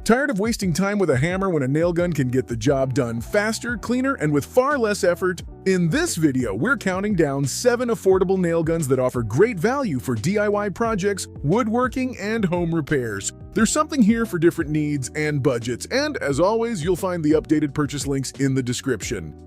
Tired of wasting time with a hammer when a nail gun can get the job done faster, cleaner, and with far less effort? In this video, we're counting down 7 affordable nail guns that offer great value for DIY projects, woodworking, and home repairs. There's something here for different needs and budgets, and as always, you'll find the updated purchase links in the description.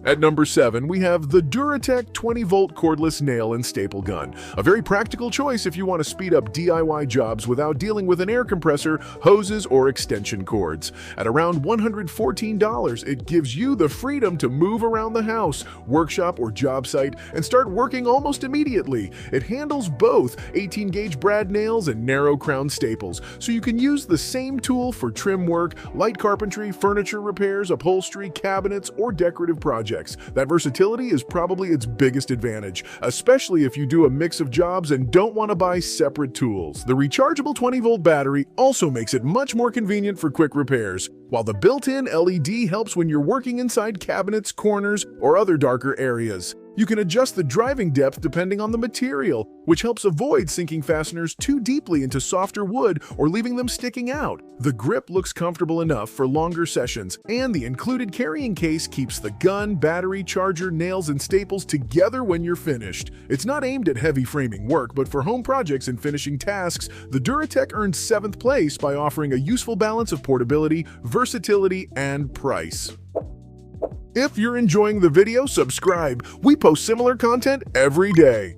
At number 7, we have the Duratec 20-volt cordless nail and staple gun. A very practical choice if you want to speed up DIY jobs without dealing with an air compressor, hoses, or extension cords. At around $114, it gives you the freedom to move around the house, workshop, or job site and start working almost immediately. It handles both 18-gauge brad nails and narrow crown staples, so you can use the same tool for trim work, light carpentry, furniture repairs, upholstery, cabinets, or decorative projects. That versatility is probably its biggest advantage, especially if you do a mix of jobs and don't want to buy separate tools. The rechargeable 20-volt battery also makes it much more convenient for quick repairs, while the built-in LED helps when you're working inside cabinets, corners, or other darker areas. You can adjust the driving depth depending on the material, which helps avoid sinking fasteners too deeply into softer wood or leaving them sticking out. The grip looks comfortable enough for longer sessions, and the included carrying case keeps the gun, battery, charger, nails, and staples together when you're finished. It's not aimed at heavy framing work, but for home projects and finishing tasks, the Duratec earned 7th place by offering a useful balance of portability, versatility, and price. If you're enjoying the video, subscribe. We post similar content every day.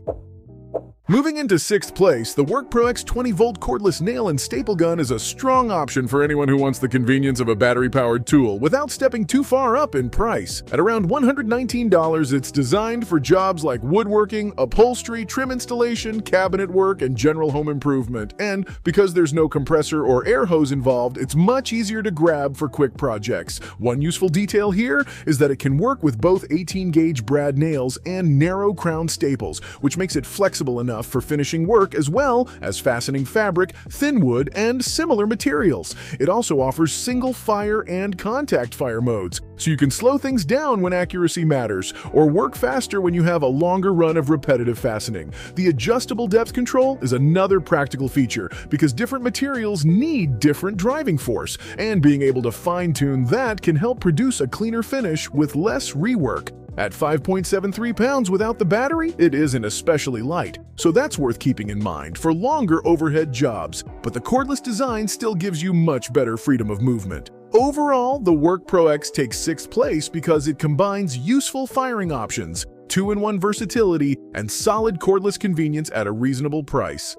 Moving into 6th place, the WorkPro X 20-volt cordless nail and staple gun is a strong option for anyone who wants the convenience of a battery-powered tool without stepping too far up in price. At around $119, it's designed for jobs like woodworking, upholstery, trim installation, cabinet work, and general home improvement. And because there's no compressor or air hose involved, it's much easier to grab for quick projects. One useful detail here is that it can work with both 18-gauge brad nails and narrow crown staples, which makes it flexible enough for finishing work as well as fastening fabric, thin wood, and similar materials. It also offers single fire and contact fire modes, so you can slow things down when accuracy matters, or work faster when you have a longer run of repetitive fastening. The adjustable depth control is another practical feature because different materials need different driving force, and being able to fine-tune that can help produce a cleaner finish with less rework. At 5.73 pounds without the battery, it isn't especially light, so that's worth keeping in mind for longer overhead jobs, but the cordless design still gives you much better freedom of movement. Overall, the WorkPro X takes 6th place because it combines useful firing options, 2-in-1 versatility, and solid cordless convenience at a reasonable price.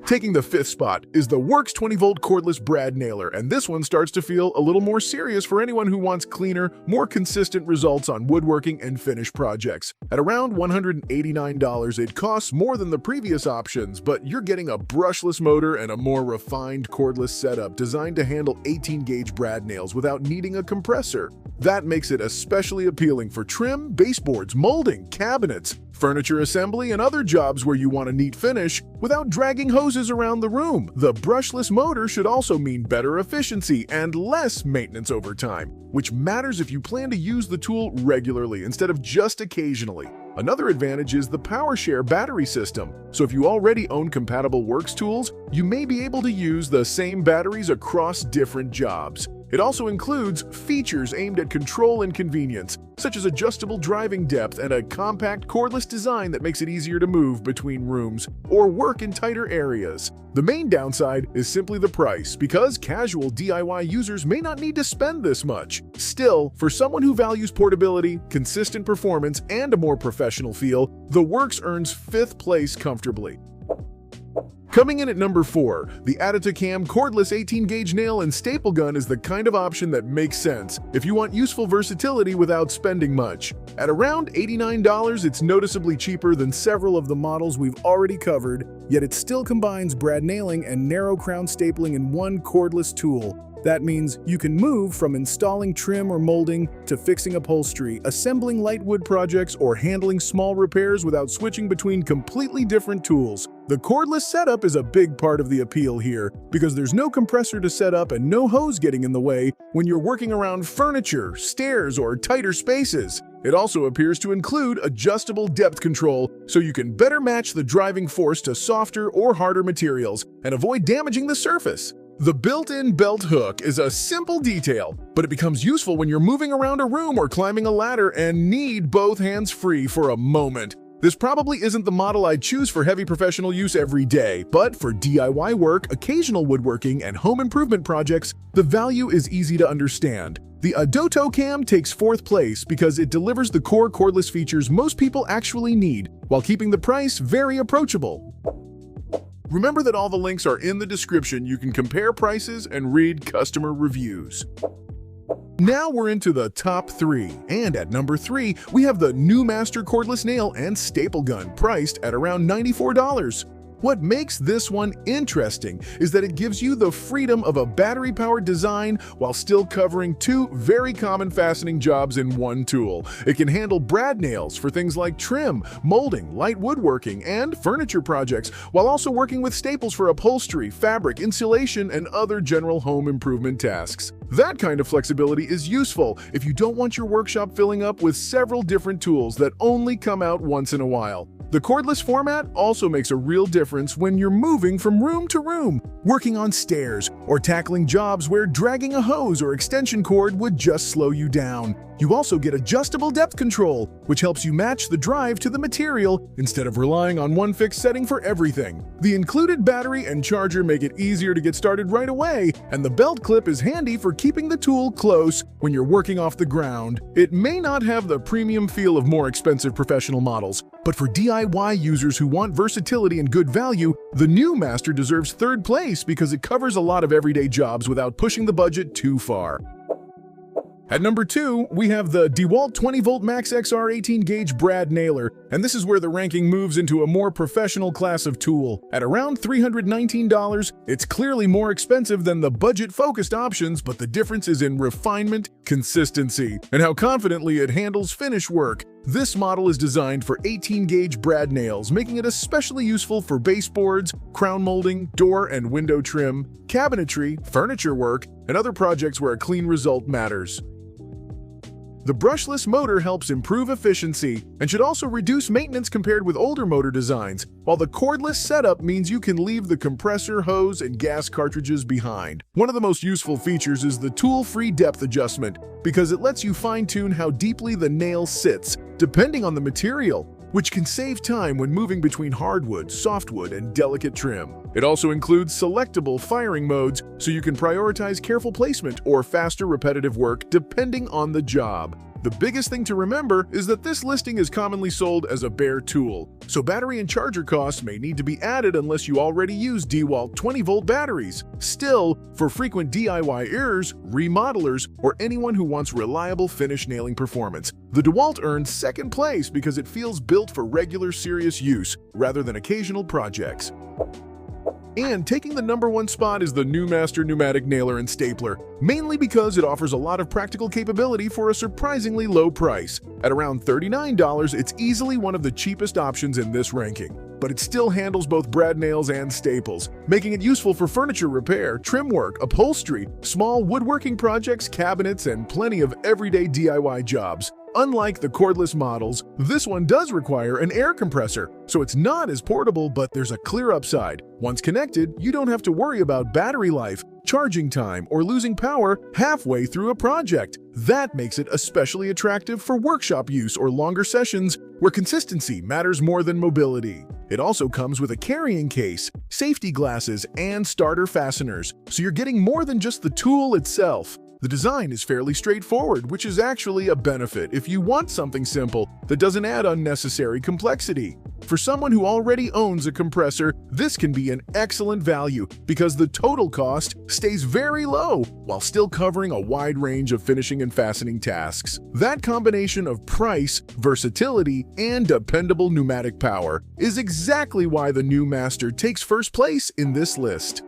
Taking the 5th spot is the Works 20-volt cordless brad nailer, and this one starts to feel a little more serious for anyone who wants cleaner, more consistent results on woodworking and finish projects. At around $189, it costs more than the previous options, but you're getting a brushless motor and a more refined cordless setup designed to handle 18-gauge brad nails without needing a compressor. That makes it especially appealing for trim, baseboards, molding, cabinets, furniture assembly, and other jobs where you want a neat finish without dragging hoses around the room. The brushless motor should also mean better efficiency and less maintenance over time, which matters if you plan to use the tool regularly instead of just occasionally. Another advantage is the PowerShare battery system, so if you already own compatible Works tools, you may be able to use the same batteries across different jobs. It also includes features aimed at control and convenience, such as adjustable driving depth and a compact cordless design that makes it easier to move between rooms or work in tighter areas. The main downside is simply the price, because casual DIY users may not need to spend this much. Still, for someone who values portability, consistent performance, and a more professional feel, the Works earns 5th place comfortably. Coming in at number 4, the Aditacam cordless 18-gauge nail and staple gun is the kind of option that makes sense if you want useful versatility without spending much. At around $89, it's noticeably cheaper than several of the models we've already covered, yet it still combines brad nailing and narrow crown stapling in one cordless tool. That means you can move from installing trim or molding to fixing upholstery, assembling light wood projects, or handling small repairs without switching between completely different tools. The cordless setup is a big part of the appeal here, because there's no compressor to set up and no hose getting in the way when you're working around furniture, stairs, or tighter spaces. It also appears to include adjustable depth control, so you can better match the driving force to softer or harder materials and avoid damaging the surface. The built-in belt hook is a simple detail, but it becomes useful when you're moving around a room or climbing a ladder and need both hands free for a moment. This probably isn't the model I'd choose for heavy professional use every day, but for DIY work, occasional woodworking, and home improvement projects, the value is easy to understand. The Adoto Cam takes fourth place because it delivers the core cordless features most people actually need, while keeping the price very approachable. Remember that all the links are in the description. You can compare prices and read customer reviews. Now we're into the top 3, and at number 3, we have the new Master cordless nail and staple gun, priced at around $94. What makes this one interesting is that it gives you the freedom of a battery-powered design while still covering 2 very common fastening jobs in one tool. It can handle brad nails for things like trim, molding, light woodworking, and furniture projects, while also working with staples for upholstery, fabric, insulation, and other general home improvement tasks. That kind of flexibility is useful if you don't want your workshop filling up with several different tools that only come out once in a while. The cordless format also makes a real difference when you're moving from room to room, working on stairs, or tackling jobs where dragging a hose or extension cord would just slow you down. You also get adjustable depth control, which helps you match the drive to the material instead of relying on one fixed setting for everything. The included battery and charger make it easier to get started right away, and the belt clip is handy for keeping the tool close when you're working off the ground. It may not have the premium feel of more expensive professional models, but for DIY users who want versatility and good value, the new Master deserves third place because it covers a lot of everyday jobs without pushing the budget too far. At number 2, we have the DeWalt 20V Max XR 18-gauge brad nailer, and this is where the ranking moves into a more professional class of tool. At around $319, it's clearly more expensive than the budget-focused options, but the difference is in refinement, consistency, and how confidently it handles finish work. This model is designed for 18-gauge brad nails, making it especially useful for baseboards, crown molding, door and window trim, cabinetry, furniture work, and other projects where a clean result matters. The brushless motor helps improve efficiency and should also reduce maintenance compared with older motor designs, while the cordless setup means you can leave the compressor, hose, and gas cartridges behind. One of the most useful features is the tool-free depth adjustment, because it lets you fine-tune how deeply the nail sits, depending on the material, which can save time when moving between hardwood, softwood, and delicate trim. It also includes selectable firing modes, so you can prioritize careful placement or faster repetitive work depending on the job. The biggest thing to remember is that this listing is commonly sold as a bare tool, so battery and charger costs may need to be added unless you already use DeWalt 20V batteries. Still, for frequent DIYers, remodelers, or anyone who wants reliable finish nailing performance, the DeWalt earns second place because it feels built for regular serious use rather than occasional projects. And taking the number 1 spot is the new Master pneumatic nailer and stapler, mainly because it offers a lot of practical capability for a surprisingly low price. At around $39, it's easily one of the cheapest options in this ranking, but it still handles both brad nails and staples, making it useful for furniture repair, trim work, upholstery, small woodworking projects, cabinets, and plenty of everyday DIY jobs. Unlike the cordless models, this one does require an air compressor, so it's not as portable, but there's a clear upside. Once connected, you don't have to worry about battery life, charging time, or losing power halfway through a project. That makes it especially attractive for workshop use or longer sessions where consistency matters more than mobility. It also comes with a carrying case, safety glasses, and starter fasteners, so you're getting more than just the tool itself. The design is fairly straightforward, which is actually a benefit if you want something simple that doesn't add unnecessary complexity. For someone who already owns a compressor, this can be an excellent value because the total cost stays very low while still covering a wide range of finishing and fastening tasks. That combination of price, versatility, and dependable pneumatic power is exactly why the new Master takes first place in this list.